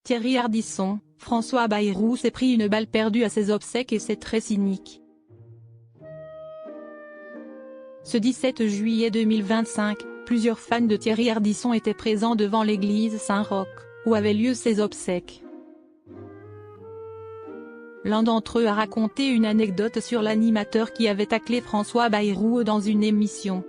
Thierry Ardisson, François Bayrou s'est pris une balle perdue à ses obsèques et c'est très cynique. Ce 17 juillet 2025, plusieurs fans de Thierry Ardisson étaient présents devant l'église Saint-Roch, où avaient lieu ses obsèques. L'un d'entre eux a raconté une anecdote sur l'animateur qui avait taclé François Bayrou dans une émission.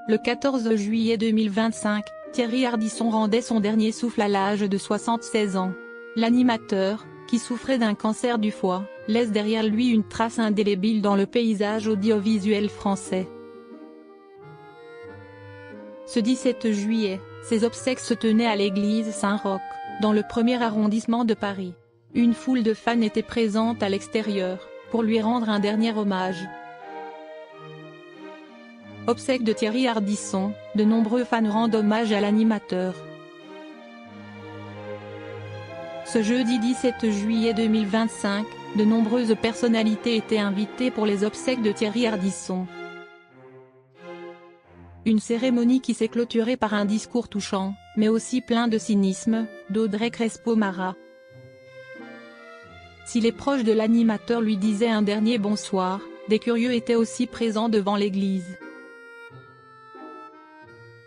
Le 14 juillet 2025, Thierry Ardisson rendait son dernier souffle à l'âge de 76 ans. L'animateur, qui souffrait d'un cancer du foie, laisse derrière lui une trace indélébile dans le paysage audiovisuel français. Ce 17 juillet, ses obsèques se tenaient à l'église Saint-Roch, dans le 1er arrondissement de Paris. Une foule de fans était présente à l'extérieur, pour lui rendre un dernier hommage. Obsèques de Thierry Ardisson, de nombreux fans rendent hommage à l'animateur. Ce jeudi 17 juillet 2025, de nombreuses personnalités étaient invitées pour les obsèques de Thierry Ardisson. Une cérémonie qui s'est clôturée par un discours touchant, mais aussi plein de cynisme, d'Audrey Crespo-Mara. Si les proches de l'animateur lui disaient un dernier bonsoir, des curieux étaient aussi présents devant l'église.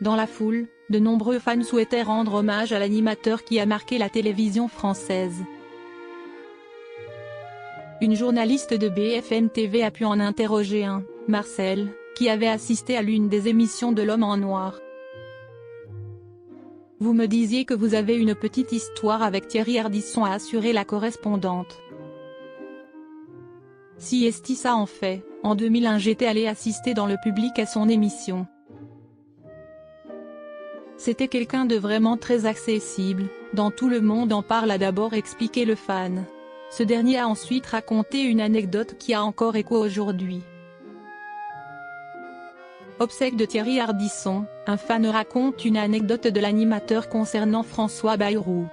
Dans la foule, de nombreux fans souhaitaient rendre hommage à l'animateur qui a marqué la télévision française. Une journaliste de BFM TV a pu en interroger un, Marcel, qui avait assisté à l'une des émissions de l'Homme en Noir. « Vous me disiez que vous avez une petite histoire avec Thierry Ardisson, a assuré la correspondante. Si esti ça en fait, en 2001 j'étais allé assister dans le public à son émission. C'était quelqu'un de vraiment très accessible, dans tout le monde en parle, a d'abord expliqué le fan. Ce dernier a ensuite raconté une anecdote qui a encore écho aujourd'hui. Obsèques de Thierry Ardisson, un fan raconte une anecdote de l'animateur concernant François Bayrou.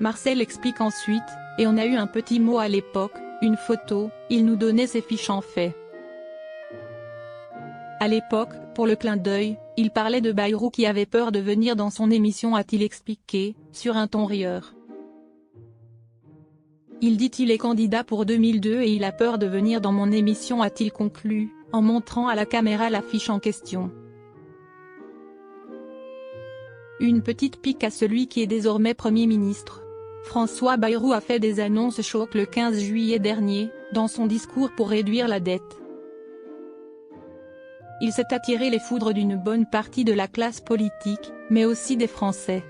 Marcel explique ensuite, et on a eu un petit mot à l'époque, une photo, il nous donnait ses fiches en fait. À l'époque, pour le clin d'œil, il parlait de Bayrou qui avait peur de venir dans son émission, a-t-il expliqué, sur un ton rieur. Il dit il est candidat pour 2002 et il a peur de venir dans mon émission, a-t-il conclu, en montrant à la caméra l'affiche en question. Une petite pique à celui qui est désormais Premier ministre. François Bayrou a fait des annonces choc le 15 juillet dernier, dans son discours pour réduire la dette. Il s'est attiré les foudres d'une bonne partie de la classe politique, mais aussi des Français.